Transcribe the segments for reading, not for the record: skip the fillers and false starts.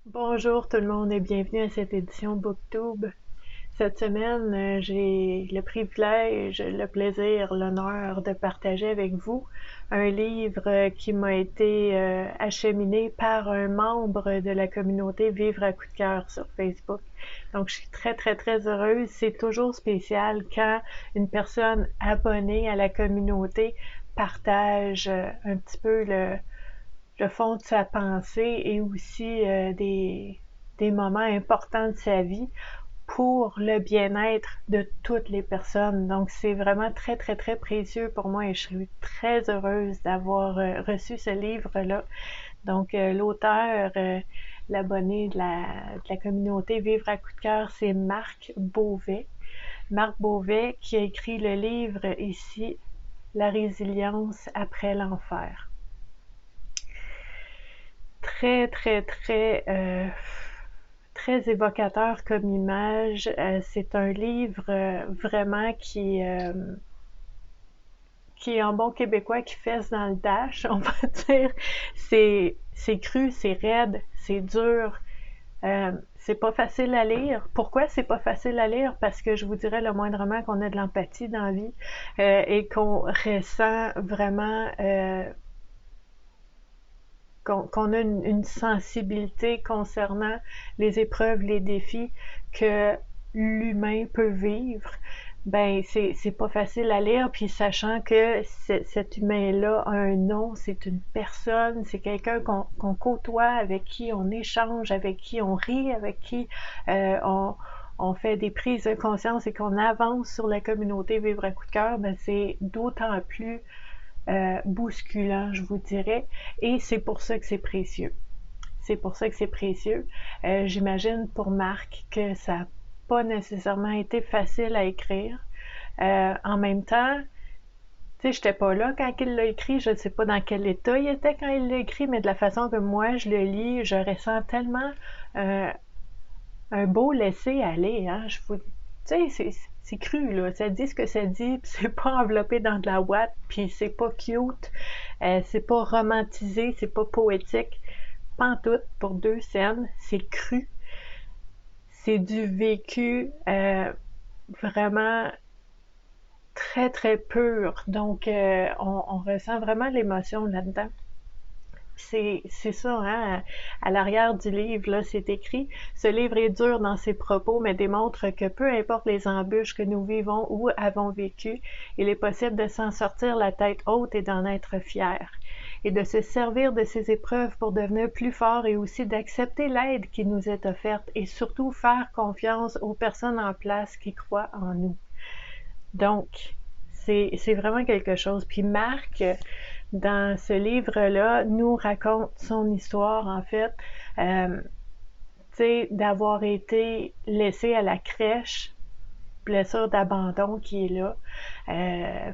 Bonjour tout le monde et bienvenue à cette édition BookTube. Cette semaine, j'ai le privilège, le plaisir, l'honneur de partager avec vous un livre qui m'a été acheminé par un membre de la communauté Vivre à coup de cœur sur Facebook. Donc, je suis très heureuse. C'est toujours spécial quand une personne abonnée à la communauté partage un petit peu le fond de sa pensée et aussi des moments importants de sa vie pour le bien-être de toutes les personnes. Donc, c'est vraiment très précieux pour moi et je suis très heureuse d'avoir reçu ce livre-là. Donc, l'auteur, l'abonné de la communauté Vivre à coup de cœur, c'est Marc Beauvais. Marc Beauvais qui a écrit le livre ici, La résilience après l'enfer. Très évocateur comme image. C'est un livre vraiment qui est en bon québécois, qui fesse dans le dash, on va dire. C'est cru, c'est raide, c'est dur. C'est pas facile à lire. Pourquoi c'est pas facile à lire? Parce que je vous dirais le moindrement qu'on a de l'empathie dans la vie et qu'on ressent vraiment qu'on a une sensibilité concernant les épreuves, les défis que l'humain peut vivre, ben c'est pas facile à lire, puis sachant que cet humain-là a un nom, c'est une personne, c'est quelqu'un qu'on côtoie, avec qui on échange, avec qui on rit, avec qui on fait des prises de conscience et qu'on avance sur la communauté Vivre à coup de cœur, ben c'est d'autant plus bousculant, je vous dirais, et c'est pour ça que c'est précieux. C'est pour ça que c'est précieux. J'imagine pour Marc que ça n'a pas nécessairement été facile à écrire. En même temps, tu sais, j'étais pas là quand il l'a écrit, je ne sais pas dans quel état il était quand il l'a écrit, mais de la façon que moi je le lis, je ressens tellement euh, un beau laisser-aller, hein. Tu sais, c'est cru, là. Ça dit ce que ça dit, puis c'est pas enveloppé dans de la ouate, puis c'est pas cute, c'est pas romantisé, c'est pas poétique. Pantoute pour deux scènes, c'est cru. C'est du vécu vraiment très pur. Donc, on ressent vraiment l'émotion là-dedans. C'est ça, hein? À l'arrière du livre, là, c'est écrit: ce livre est dur dans ses propos, mais démontre que peu importe les embûches que nous vivons ou avons vécues, il est possible de s'en sortir la tête haute et d'en être fier. Et de se servir de ces épreuves pour devenir plus fort et aussi d'accepter l'aide qui nous est offerte et surtout faire confiance aux personnes en place qui croient en nous. Donc, c'est vraiment quelque chose. Puis Marc, dans ce livre-là, nous raconte son histoire, en fait, tu sais, d'avoir été laissé à la crèche, blessure d'abandon qui est là,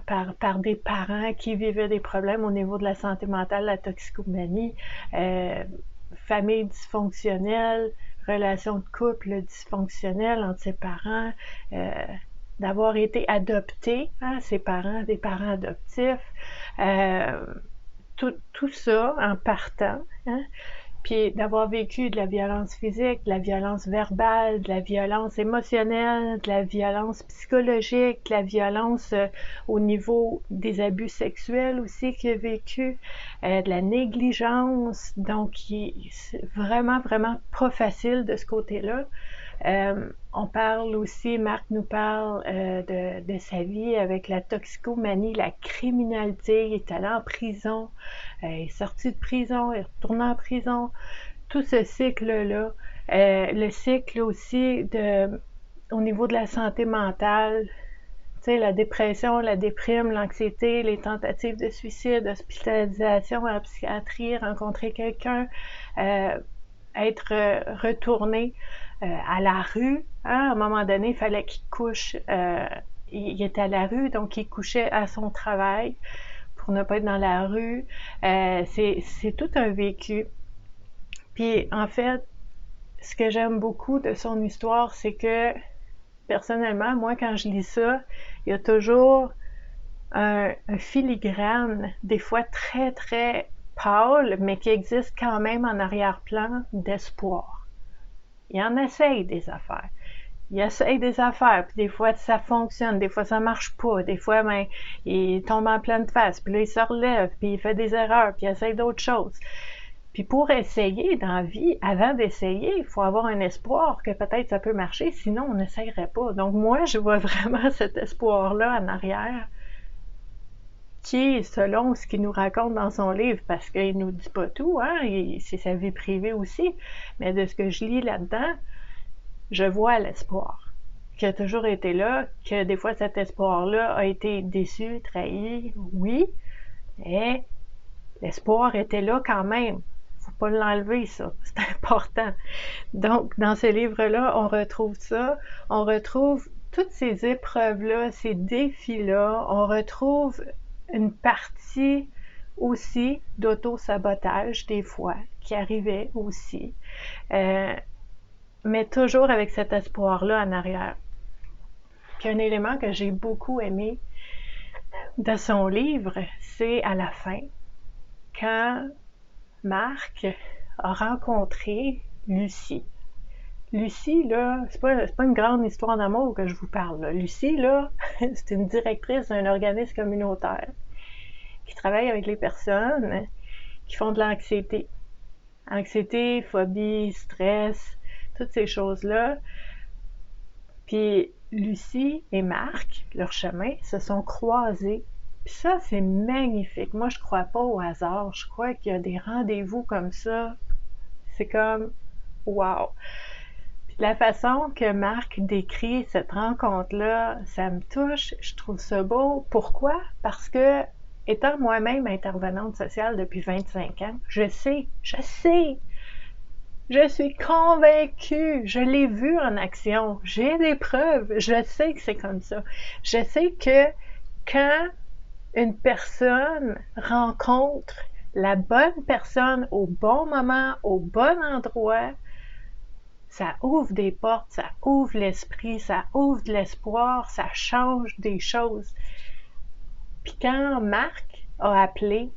par des parents qui vivaient des problèmes au niveau de la santé mentale, la toxicomanie, famille dysfonctionnelle, relations de couple dysfonctionnelles entre ses parents, d'avoir été adopté, hein, ses parents, des parents adoptifs, euh, tout ça en partant, hein, puis d'avoir vécu de la violence physique, de la violence verbale, de la violence émotionnelle, de la violence psychologique, de la violence au niveau des abus sexuels aussi qu'il a vécu, de la négligence. Donc, c'est vraiment pas facile de ce côté-là. On parle aussi, Marc nous parle de sa vie avec la toxicomanie, la criminalité. Il est allé en prison, il est sorti de prison, il est retourné en prison. Tout ce cycle-là, le cycle aussi au niveau de la santé mentale, tu sais, la dépression, la déprime, l'anxiété, les tentatives de suicide, hospitalisation à la psychiatrie, rencontrer quelqu'un, être retourné à la rue. Hein, à un moment donné, il fallait qu'il couche. Il était à la rue, donc il couchait à son travail pour ne pas être dans la rue. C'est tout un vécu. Puis en fait, ce que j'aime beaucoup de son histoire, c'est que personnellement, moi, quand je lis ça, il y a toujours un filigrane, des fois très pâle, mais qui existe quand même en arrière-plan d'espoir. Il en essaye des affaires. Il essaye des affaires, puis des fois ça fonctionne, des fois ça marche pas, des fois il tombe en pleine face, puis là il se relève, puis il fait des erreurs, puis il essaye d'autres choses. Puis pour essayer dans la vie, avant d'essayer, il faut avoir un espoir que peut-être ça peut marcher, sinon on n'essayerait pas. Donc moi, je vois vraiment cet espoir-là en arrière, qui est selon ce qu'il nous raconte dans son livre, parce qu'il nous dit pas tout, hein, c'est sa vie privée aussi, mais de ce que je lis là-dedans, je vois l'espoir qui a toujours été là, que des fois cet espoir-là a été déçu, trahi, oui, mais l'espoir était là quand même. Faut pas l'enlever, ça, c'est important. Donc, dans ce livre-là, on retrouve ça, on retrouve toutes ces épreuves-là, ces défis-là, on retrouve une partie aussi d'auto-sabotage, des fois, qui arrivait aussi. Mais toujours avec cet espoir-là en arrière. Puis un élément que j'ai beaucoup aimé de son livre, c'est à la fin, quand Marc a rencontré Lucie. Lucie, là, c'est pas une grande histoire d'amour que je vous parle, là. Lucie, là, c'est une directrice d'un organisme communautaire qui travaille avec les personnes qui font de l'anxiété. Anxiété, phobie, stress, toutes ces choses-là. Puis Lucie et Marc, leur chemin, se sont croisés. Puis ça, c'est magnifique. Moi, je crois pas au hasard. Je crois qu'il y a des rendez-vous comme ça. C'est comme wow! Puis la façon que Marc décrit cette rencontre-là, ça me touche. Je trouve ça beau. Pourquoi? Parce que, étant moi-même intervenante sociale depuis 25 ans, je sais, je suis convaincue, je l'ai vu en action, j'ai des preuves, je sais que c'est comme ça. Je sais que quand une personne rencontre la bonne personne au bon moment, au bon endroit, ça ouvre des portes, ça ouvre l'esprit, ça ouvre de l'espoir, ça change des choses. Puis quand Marc a appelé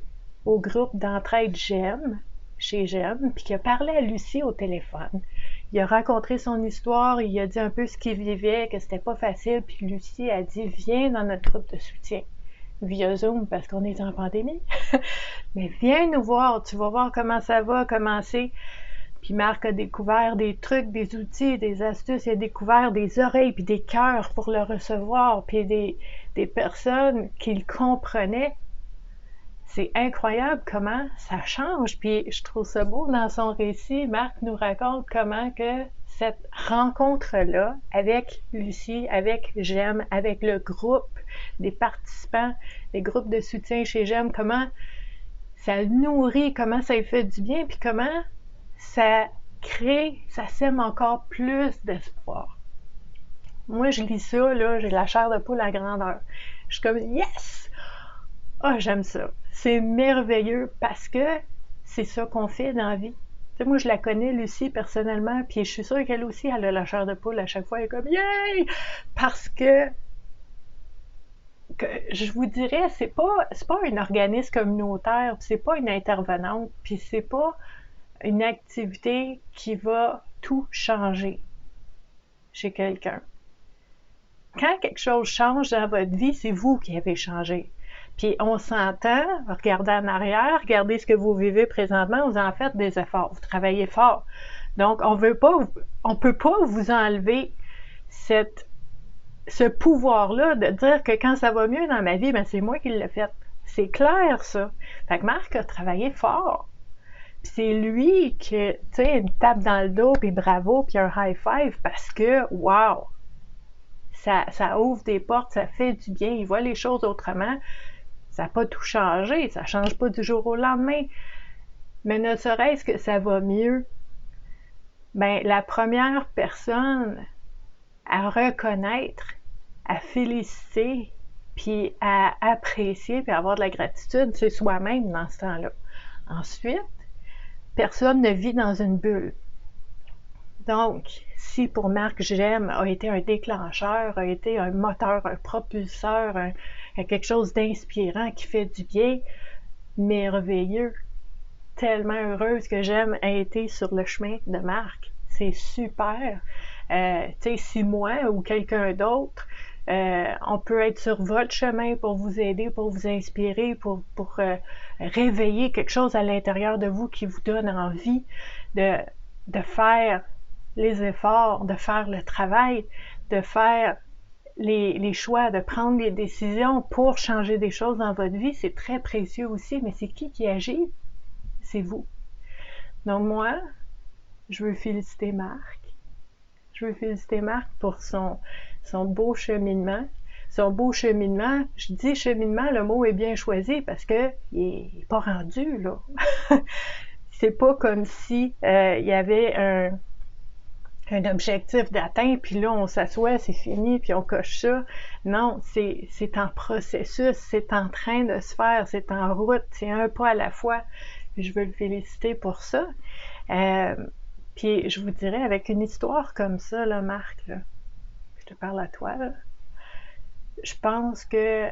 au groupe d'entraide GEM, chez GEM, puis qu'il a parlé à Lucie au téléphone. Il a raconté son histoire, il a dit un peu ce qu'il vivait, que c'était pas facile, puis Lucie a dit « Viens dans notre groupe de soutien » via Zoom, parce qu'on est en pandémie. Mais viens nous voir, tu vas voir comment ça va, comment c'est. Puis Marc a découvert des trucs, des outils, des astuces, il a découvert des oreilles puis des cœurs pour le recevoir, puis des personnes qu'il comprenait. C'est incroyable comment ça change, puis je trouve ça beau dans son récit. Marc nous raconte comment que cette rencontre-là avec Lucie, avec GEM, avec le groupe des participants, les groupes de soutien chez GEM, comment ça nourrit, comment ça lui fait du bien, puis comment ça crée, ça sème encore plus d'espoir. Moi, je lis ça, là, j'ai la chair de poule à grandeur. Je suis comme « Yes! Ah, j'aime ça! » C'est merveilleux parce que c'est ça qu'on fait dans la vie. Tu sais, moi, je la connais, Lucie, personnellement, puis je suis sûre qu'elle aussi, elle a la chair de poule à chaque fois. Elle est comme « Yay! » Parce que je vous dirais, c'est pas un organisme communautaire, c'est pas une intervenante, puis c'est pas une activité qui va tout changer chez quelqu'un. Quand quelque chose change dans votre vie, c'est vous qui avez changé. Puis on s'entend, regardez en arrière, regardez ce que vous vivez présentement, vous en faites des efforts, vous travaillez fort. Donc on peut pas vous enlever ce pouvoir-là de dire que quand ça va mieux dans ma vie, ben c'est moi qui l'ai fait. C'est clair, ça. Fait que Marc a travaillé fort. Puis c'est lui qui, tu sais, une tape dans le dos, puis bravo, puis un high five, parce que, wow! Ça ouvre des portes, ça fait du bien, il voit les choses autrement. Ça n'a pas tout changé, ça ne change pas du jour au lendemain. Mais ne serait-ce que ça va mieux, ben la première personne à reconnaître, à féliciter, puis à apprécier, puis à avoir de la gratitude, c'est soi-même dans ce temps-là. Ensuite, personne ne vit dans une bulle. Donc, si pour Marc GEM a été un déclencheur, a été un moteur, un propulseur, quelque chose d'inspirant qui fait du bien, merveilleux. tellement heureuse que j'aime ait été sur le chemin de Marc. C'est super. Tu sais, si moi ou quelqu'un d'autre, on peut être sur votre chemin pour vous aider, pour vous inspirer, pour réveiller quelque chose à l'intérieur de vous qui vous donne envie de faire les efforts, de faire le travail, de faire les choix, de prendre les décisions pour changer des choses dans votre vie, c'est très précieux aussi, mais c'est qui agit? C'est vous. Donc moi, je veux féliciter Marc. Je veux féliciter Marc pour son beau cheminement. Son beau cheminement, je dis cheminement, le mot est bien choisi parce que il est pas rendu, là. C'est pas comme si il y avait un objectif d'atteint, puis là, on s'assoit, c'est fini, puis on coche ça. Non, c'est en processus, c'est en train de se faire, c'est en route, c'est un pas à la fois. Je veux le féliciter pour ça. Puis je vous dirais, avec une histoire comme ça, là, Marc, là, je te parle à toi, là, je pense que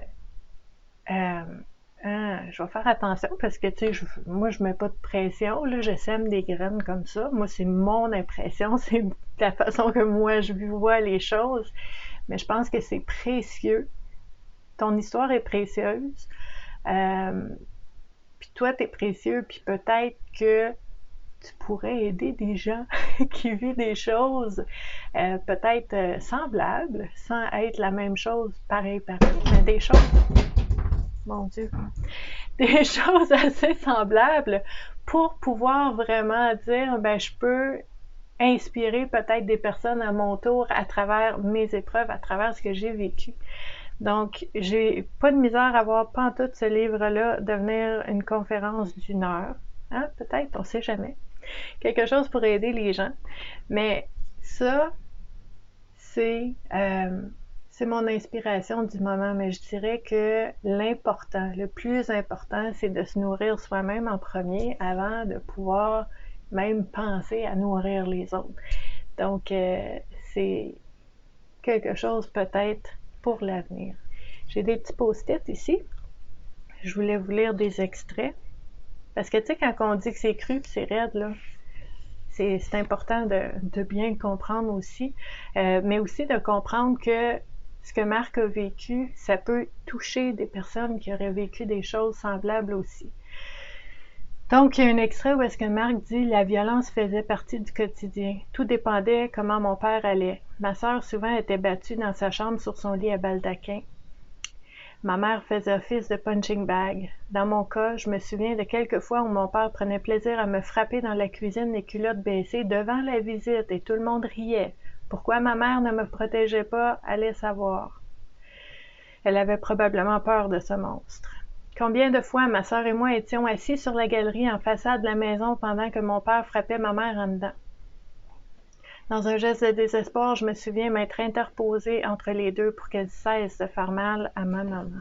je vais faire attention parce que, tu sais, moi, je mets pas de pression, là, je sème des graines comme ça. Moi, c'est mon impression, c'est la façon que moi, je vois les choses. Mais je pense que c'est précieux. Ton histoire est précieuse. Puis toi, t'es précieux, puis peut-être que tu pourrais aider des gens qui vivent des choses peut-être semblables, sans être la même chose, pareil, mais des choses, mon Dieu, des choses assez semblables pour pouvoir vraiment dire, ben je peux inspirer peut-être des personnes à mon tour à travers mes épreuves, à travers ce que j'ai vécu. Donc, j'ai pas de misère à voir pantoute ce livre-là devenir une conférence d'1 heure. Hein? Peut-être, on sait jamais. Quelque chose pour aider les gens. Mais ça, c'est mon inspiration du moment. Mais je dirais que l'important, le plus important, c'est de se nourrir soi-même en premier avant de pouvoir même penser à nourrir les autres. Donc, c'est quelque chose peut-être pour l'avenir. J'ai des petits post-it ici. Je voulais vous lire des extraits. Parce que, tu sais, quand on dit que c'est cru puis c'est raide, là, c'est important de bien comprendre aussi. Mais aussi de comprendre que ce que Marc a vécu, ça peut toucher des personnes qui auraient vécu des choses semblables aussi. Donc, il y a un extrait où est-ce que Marc dit « La violence faisait partie du quotidien. Tout dépendait comment mon père allait. Ma sœur souvent était battue dans sa chambre sur son lit à baldaquin. Ma mère faisait office de punching bag. Dans mon cas, je me souviens de quelques fois où mon père prenait plaisir à me frapper dans la cuisine les culottes baissées devant la visite et tout le monde riait. Pourquoi ma mère ne me protégeait pas, allait savoir. Elle avait probablement peur de ce monstre. Combien de fois ma sœur et moi étions assis sur la galerie en façade de la maison pendant que mon père frappait ma mère en dedans. Dans un geste de désespoir, je me souviens m'être interposée entre les deux pour qu'elle cesse de faire mal à ma maman.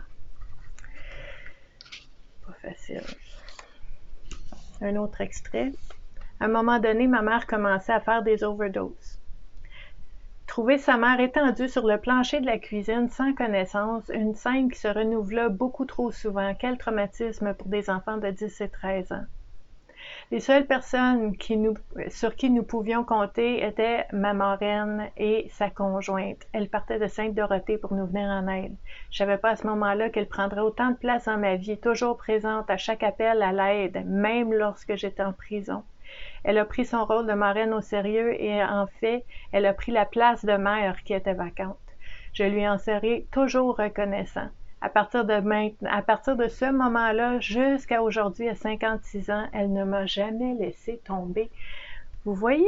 Pas facile. Un autre extrait. À un moment donné, ma mère commençait à faire des overdoses. Trouver sa mère étendue sur le plancher de la cuisine sans connaissance, une scène qui se renouvela beaucoup trop souvent. Quel traumatisme pour des enfants de 10 et 13 ans. Les seules personnes sur qui nous pouvions compter étaient ma marraine et sa conjointe. Elle partait de Sainte-Dorothée pour nous venir en aide. Je savais pas à ce moment-là qu'elle prendrait autant de place dans ma vie, toujours présente à chaque appel à l'aide, même lorsque j'étais en prison. Elle a pris son rôle de marraine au sérieux et en fait, elle a pris la place de mère qui était vacante. Je lui en serai toujours reconnaissant. À partir de ce moment-là, jusqu'à aujourd'hui, à 56 ans, elle ne m'a jamais laissé tomber. Vous voyez,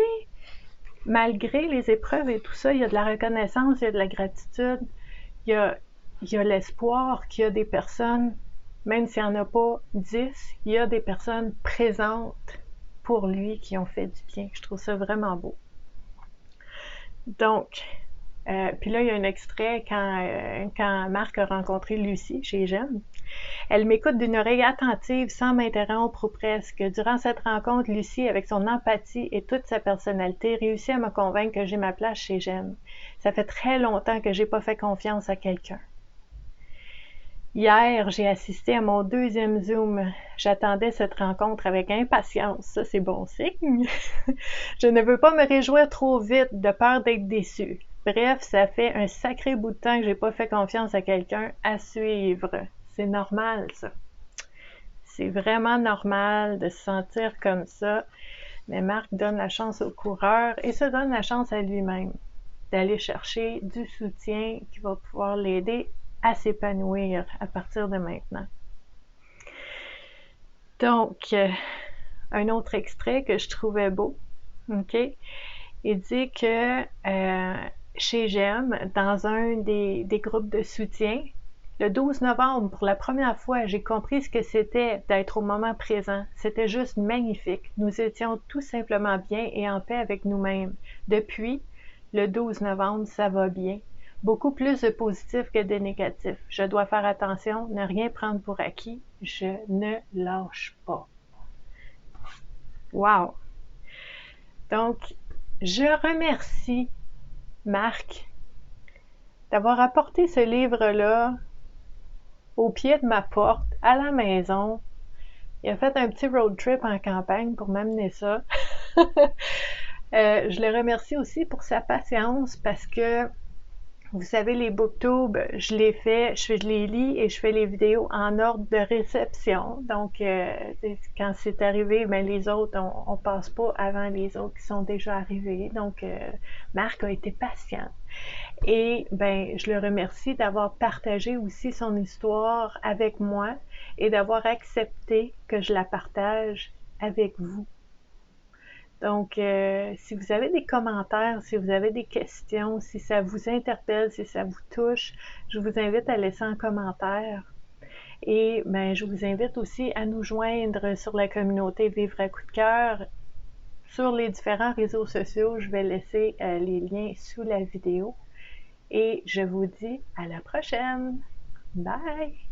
malgré les épreuves et tout ça, il y a de la reconnaissance, il y a de la gratitude, il y a l'espoir qu'il y a des personnes, même s'il n'y en a pas 10, il y a des personnes présentes pour lui qui ont fait du bien. Je trouve ça vraiment beau. Donc, puis là, il y a un extrait quand Marc a rencontré Lucie chez Gem. Elle m'écoute d'une oreille attentive sans m'interrompre ou presque. Durant cette rencontre, Lucie, avec son empathie et toute sa personnalité, réussit à me convaincre que j'ai ma place chez Gem. Ça fait très longtemps que j'ai pas fait confiance à quelqu'un. Hier, j'ai assisté à mon deuxième Zoom. J'attendais cette rencontre avec impatience. Ça, c'est bon signe. Je ne veux pas me réjouir trop vite, de peur d'être déçue. Bref, ça fait un sacré bout de temps que j'ai pas fait confiance à quelqu'un à suivre. C'est normal, ça. C'est vraiment normal de se sentir comme ça. Mais Marc donne la chance au coureur et se donne la chance à lui-même d'aller chercher du soutien qui va pouvoir l'aider à s'épanouir à partir de maintenant. Donc, un autre extrait que je trouvais beau, ok? Il dit que chez GEM, dans un des groupes de soutien, le 12 novembre, pour la première fois, j'ai compris ce que c'était d'être au moment présent. C'était juste magnifique. Nous étions tout simplement bien et en paix avec nous-mêmes. Depuis le 12 novembre, ça va bien. Beaucoup plus de positif que de négatif. Je dois faire attention, ne rien prendre pour acquis. Je ne lâche pas. Wow! Donc, je remercie Marc d'avoir apporté ce livre-là au pied de ma porte, à la maison. Il a fait un petit road trip en campagne pour m'amener ça. Je le remercie aussi pour sa patience parce que, vous savez, les booktubes, je les fais, je les lis et je fais les vidéos en ordre de réception. Donc, quand c'est arrivé, ben, les autres, on passe pas avant les autres qui sont déjà arrivés. Donc, Marc a été patient. Et ben, je le remercie d'avoir partagé aussi son histoire avec moi et d'avoir accepté que je la partage avec vous. Donc, si vous avez des commentaires, si vous avez des questions, si ça vous interpelle, si ça vous touche, je vous invite à laisser un commentaire. Et ben, je vous invite aussi à nous joindre sur la communauté Vivre à coup de cœur sur les différents réseaux sociaux. Je vais laisser les liens sous la vidéo. Et je vous dis à la prochaine. Bye!